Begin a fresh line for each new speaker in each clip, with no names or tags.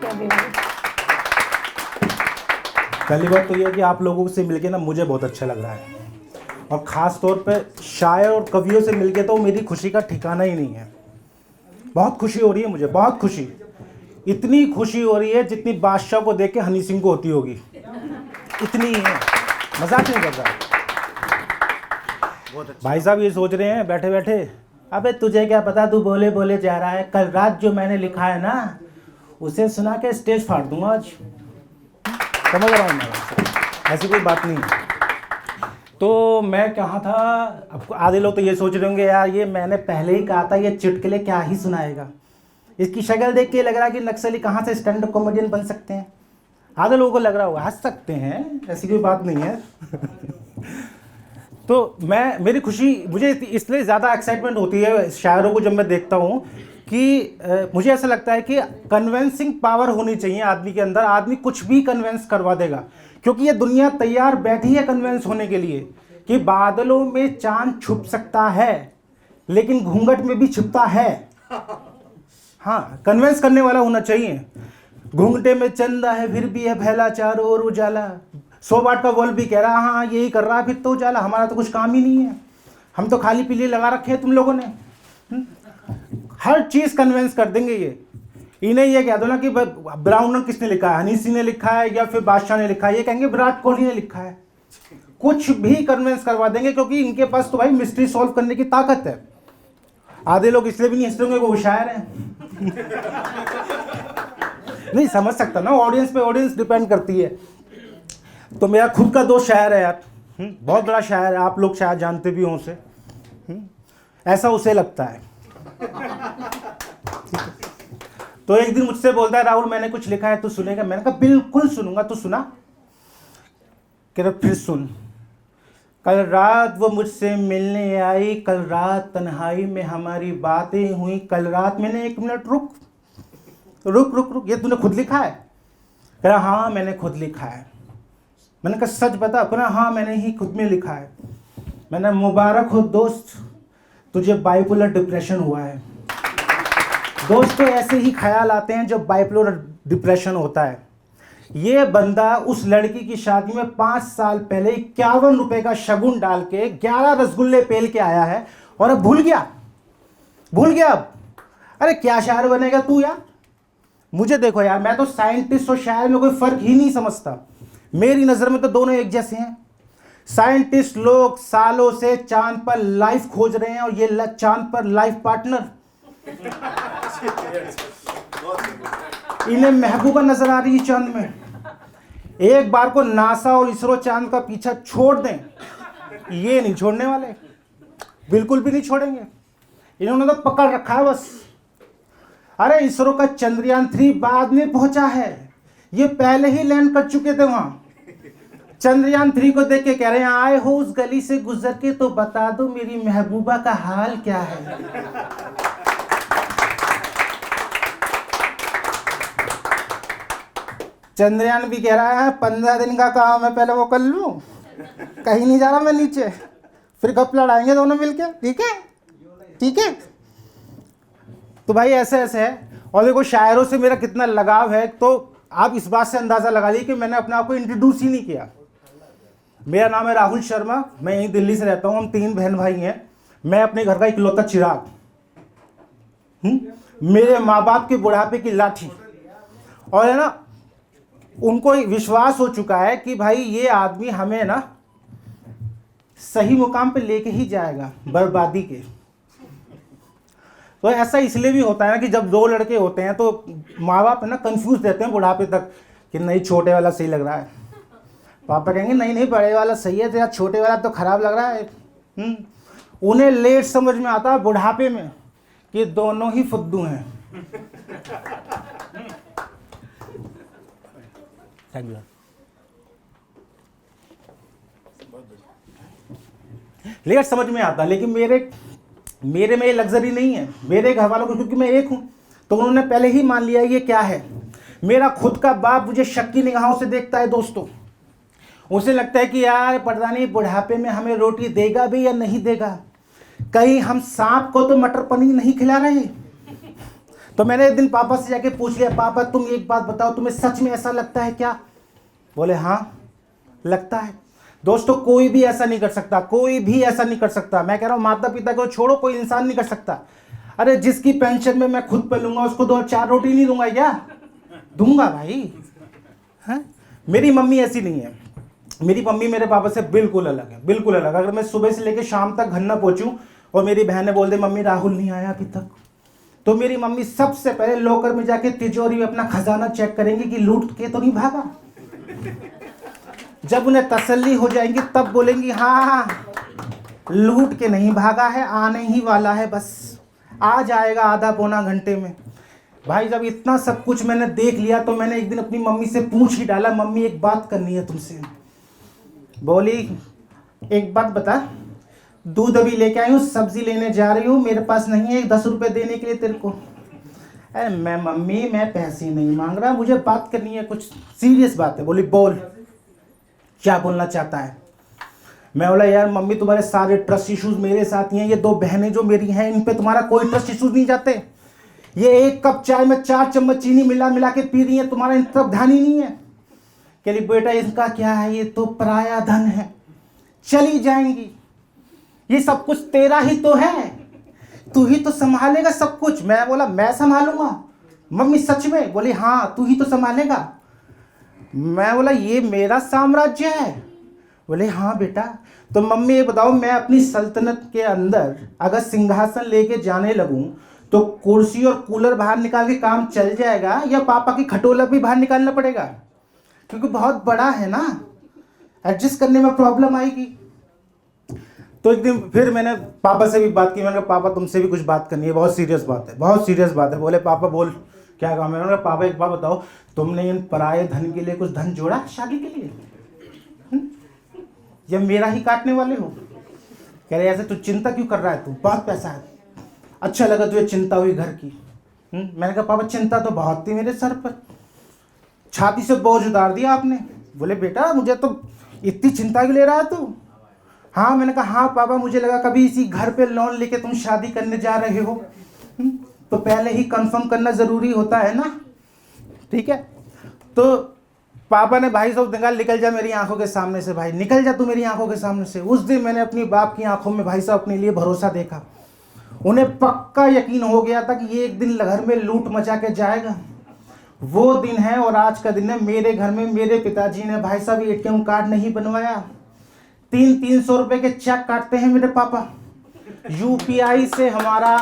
अभी भी।
पहली बात तो ये है कि आप लोगों से मिलके ना मुझे बहुत अच्छा लग रहा है, और ख़ास तौर पे शायर और कवियों से मिलके तो मेरी खुशी का ठिकाना ही नहीं है। बहुत खुशी हो रही है मुझे, बहुत खुशी। इतनी खुशी हो रही है जितनी बादशाह को देख के हनी सिंह को होती होगी, इतनी ही है, मजाक नहीं कर रहा। भाई साहब ये सोच रहे हैं बैठे बैठे, अबे तुझे क्या पता, तू बोले बोले जा रहा है। कल रात जो मैंने लिखा है ना, उसे सुना के स्टेज फाड़ दूंगा आज। समझ रहा हूँ मैं, ऐसी कोई बात नहीं है। तो मैं कहाँ था, अब आधे लोग तो ये सोच रहे होंगे यार ये मैंने पहले ही कहा था ये चुटकुले क्या ही सुनाएगा, इसकी शक्ल देख के लग रहा है कि नक्सली कहाँ से स्टैंड अप कॉमेडियन बन सकते हैं। आधे लोगों को लग रहा होगा हंस सकते हैं, ऐसी कोई बात नहीं है। तो मेरी खुशी, मुझे इसलिए ज़्यादा एक्साइटमेंट होती है शायरों को जब मैं देखता हूँ कि मुझे ऐसा लगता है कि कन्वेंसिंग पावर होनी चाहिए आदमी के अंदर। आदमी कुछ भी कन्वेंस करवा देगा, क्योंकि ये दुनिया तैयार बैठी है कन्वेंस होने के लिए कि बादलों में चांद छुप सकता है लेकिन घूंघट में भी छुपता है। हाँ, कन्वेंस करने वाला होना चाहिए। घूंघटे में चंदा है फिर भी है फैला चारों ओर उजाला। 100 वाट का बल्ब भी कह रहा हाँ यही कर रहा है फिर तो उजाला। हमारा तो कुछ काम ही नहीं है, हम तो खाली पीली लगा रखे हैं तुम लोगों ने। हर चीज़ कन्वेंस कर देंगे ये। इन्हें ये कह दो ना कि ब्राउन रंग किसने लिखा है, हनी सिंह ने लिखा है या फिर बादशाह ने लिखा है, ये कहेंगे विराट कोहली ने लिखा है। कुछ भी कन्वेंस करवा देंगे क्योंकि इनके पास तो भाई मिस्ट्री सॉल्व करने की ताकत है। आधे लोग इसलिए भी नहीं हंसते होंगे वो शायर हैं। नहीं समझ सकता ना, ऑडियंस पे ऑडियंस डिपेंड करती है। तो मेरा खुद का दोस्त शायर है यार, बहुत बड़ा शायर है, आप लोग शायद जानते भी हों उसे। ऐसा उसे लगता है। तो एक दिन मुझसे बोलता है राहुल मैंने कुछ लिखा है, तू सुनेगा? मैंने कहा बिल्कुल सुनूंगा, तू सुना। कह रहा फिर सुन। कल रात वो मुझसे मिलने आई, कल रात तन्हाई में हमारी बातें हुई, कल रात मैंने 1 मिनट रुक रुक रुक रुक, ये तूने खुद लिखा है? कह रहा हाँ मैंने खुद लिखा है। मैंने कहा सच बता? अपना हाँ मैंने ही खुद में लिखा है। मैंने मुबारक हो दोस्त, तुझे बाइपोलर डिप्रेशन हुआ है। दोस्तों ऐसे ही ख्याल आते हैं जब बाइपोलर डिप्रेशन होता है। ये बंदा उस लड़की की शादी में 5 साल पहले 51 रुपए का शगुन डाल के 11 रसगुल्ले पेल के आया है और अब भूल गया अब। अरे क्या शायर बनेगा तू यार? मुझे देखो यार, मैं तो साइंटिस्ट और शायर में कोई फर्क ही नहीं समझता। मेरी नजर में तो दोनों एक जैसे हैं। साइंटिस्ट लोग सालों से चांद पर लाइफ खोज रहे हैं और ये चांद पर लाइफ पार्टनर इन्हें महबूबा नजर आ रही है चांद में। एक बार को नासा और इसरो चांद का पीछा छोड़ दें, ये नहीं छोड़ने वाले, बिल्कुल भी नहीं छोड़ेंगे। इन्होंने तो पकड़ रखा है बस। अरे इसरो का चंद्रयान 3 बाद में पहुंचा है, ये पहले ही लैंड कर चुके थे वहां। चंद्रयान 3 को देख के कह रहे हैं आए हो उस गली से गुजर के तो बता दो मेरी महबूबा का हाल क्या है। चंद्रयान भी कह रहा है 15 दिन का काम है, पहले वो कर लूं, कहीं नहीं जा रहा मैं नीचे, फिर गप लड़ाएंगे दोनों मिलके, ठीक है ठीक है। तो भाई ऐसे ऐसे है। और देखो शायरों से मेरा कितना लगाव है, तो आप इस बात से अंदाजा लगा लीजिए कि मैंने अपने आप को इंट्रोड्यूस ही नहीं किया। मेरा नाम है राहुल शर्मा, मैं यहीं दिल्ली से रहता हूँ। हम 3 बहन भाई हैं। मैं अपने घर का इकलौता चिराग, मेरे माँ बाप के बुढ़ापे की लाठी। और है ना, उनको विश्वास हो चुका है कि भाई ये आदमी हमें ना सही मुकाम पे लेके ही जाएगा बर्बादी के। तो ऐसा इसलिए भी होता है ना कि जब 2 लड़के होते हैं तो माँ बाप है ना कंफ्यूज रहते हैं बुढ़ापे तक कि नहीं छोटे वाला सही लग रहा है। पापा कहेंगे नहीं नहीं बड़े वाला सही है, तेरा छोटे वाला तो खराब लग रहा है। उन्हें लेट समझ में आता है बुढ़ापे में कि दोनों ही फुद्दू हैं। लेट समझ में आता, लेकिन मेरे में ये लग्जरी नहीं है। मेरे घर वालों को, क्योंकि मैं एक हूं, तो उन्होंने पहले ही मान लिया ये क्या है। मेरा खुद का बाप मुझे शक की निगाहों से देखता है दोस्तों। उसे लगता है कि यार पता नहीं बुढ़ापे में हमें रोटी देगा भी या नहीं देगा, कहीं हम सांप को तो मटर पनीर नहीं खिला रहे। तो मैंने एक दिन पापा से जाके पूछ लिया, पापा तुम एक बात बताओ, तुम्हें सच में ऐसा लगता है क्या? बोले हाँ लगता है। दोस्तों कोई भी ऐसा नहीं कर सकता, कोई भी ऐसा नहीं कर सकता। मैं कह रहा हूँ माता पिता को छोड़ो, कोई इंसान नहीं कर सकता। अरे जिसकी पेंशन में मैं खुद पे लूंगा उसको 2-4 रोटी नहीं दूंगा क्या? दूंगा भाई। है मेरी मम्मी ऐसी नहीं है। मेरी मम्मी मेरे पापा से बिल्कुल अलग है, बिल्कुल अलग। अगर मैं सुबह से लेकर शाम तक घर ना पहुंचूं और मेरी बहनें बोल दे मम्मी राहुल नहीं आया अभी तक, तो मेरी मम्मी सबसे पहले लॉकर में जाके तिजोरी में अपना खजाना चेक करेंगे कि लूट के तो नहीं भागा। जब उन्हें तसल्ली हो जाएंगी तब बोलेंगी हाँ लूट के नहीं भागा है, आने ही वाला है, बस आ जाएगा आधा पौना घंटे में। भाई जब इतना सब कुछ मैंने देख लिया तो मैंने एक दिन अपनी मम्मी से पूछ ही डाला, मम्मी एक बात करनी है तुमसे। बोली एक बात बता, दूध अभी लेके आई हूँ, सब्जी लेने जा रही हूँ, मेरे पास नहीं है 10 रुपए देने के लिए तेरे को। अरे मैं मम्मी मैं पैसे नहीं मांग रहा, मुझे बात करनी है, कुछ सीरियस बात है। बोली बोल क्या बोलना चाहता है? मैं बोला यार मम्मी तुम्हारे सारे ट्रस्ट इश्यूज मेरे साथ ही हैं, ये 2 बहनें जो मेरी हैं इन पे तुम्हारा कोई ट्रस्ट इश्यूज नहीं जाते। ये 1 कप चाय में 4 चम्मच चीनी मिला मिला के पी रही है, तुम्हारा इन तरफ ध्यान ही नहीं है। कह रही बेटा इनका क्या है, ये तो पराया धन है, चली जाएंगी, ये सब कुछ तेरा ही तो है, तू ही तो संभालेगा सब कुछ। मैं बोला मैं संभालूंगा मम्मी सच में? बोली हाँ तू ही तो संभालेगा। मैं बोला ये मेरा साम्राज्य है? बोले हाँ बेटा। तो मम्मी ये बताओ मैं अपनी सल्तनत के अंदर अगर सिंहासन लेके जाने लगूं तो कुर्सी और कूलर बाहर निकाल के काम चल जाएगा या पापा की खटोला भी बाहर निकालना पड़ेगा? क्योंकि बहुत बड़ा है ना, एडजस्ट करने में प्रॉब्लम आएगी। तो एक दिन फिर मैंने पापा से भी बात की, मैंने कहा पापा तुमसे भी कुछ बात करनी है, बहुत सीरियस बात है, बहुत सीरियस बात है। बोले पापा बोल क्या काम है? मैंने कहा पापा एक बात बताओ, तुमने इन पराये धन के लिए कुछ धन जोड़ा शादी के लिए या मेरा ही काटने वाले हो? कह रहे ऐसे तू चिंता क्यों कर रहा है, तू बहुत पैसा है, अच्छा लगा तुझे चिंता हुई घर की। मैंने कहा पापा चिंता तो बहुत थी मेरे सर पर, छाती से बोझ उतार दिया आपने। बोले बेटा मुझे तो इतनी चिंता क्यों ले रहा है तू? हाँ। मैंने कहा हाँ पापा मुझे लगा कभी इसी घर पे लोन लेके तुम शादी करने जा रहे हो, तो पहले ही कंफर्म करना जरूरी होता है ना, ठीक है। तो पापा ने भाई साहब निकल जा मेरी आंखों के सामने से, भाई निकल जा तू मेरी आंखों के सामने से। उस दिन मैंने अपनी बाप की आंखों में भाई साहब अपने लिए भरोसा देखा। उन्हें पक्का यकीन हो गया था कि ये एक दिन घर में लूट मचा के जाएगा। वो दिन है और आज का दिन है। मेरे घर में मेरे पिताजी ने भाई साहब एटीएम कार्ड नहीं बनवाया, 300 रुपए के चेक काटते हैं मेरे पापा। यूपीआई से हमारा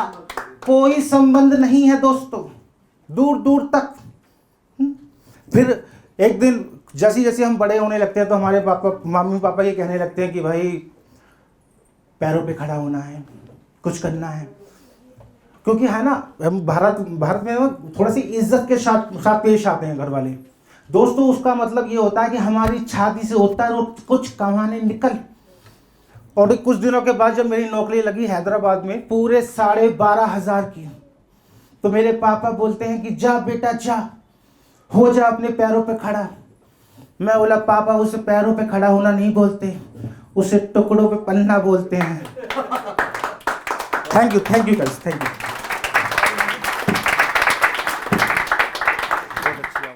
कोई संबंध नहीं है दोस्तों, दूर दूर तक। फिर एक दिन जैसे जैसे हम बड़े होने लगते हैं तो हमारे पापा मम्मी पापा ये कहने लगते हैं कि भाई पैरों पे खड़ा होना है, कुछ करना है। क्योंकि है ना हम भारत में थोड़ा सी इज्जत के साथ पेश आते हैं घर वाले दोस्तों। उसका मतलब ये होता है कि हमारी छाती से होता है कुछ कमाने निकल। और कुछ दिनों के बाद जब मेरी नौकरी लगी हैदराबाद में पूरे 12,500 की, तो मेरे पापा बोलते हैं कि जा बेटा जा, हो जा अपने पैरों पे खड़ा। मैं बोला पापा उसे पैरों पे खड़ा होना नहीं बोलते, उसे टुकड़ों पे पलना बोलते हैं। Thank you guys, thank you.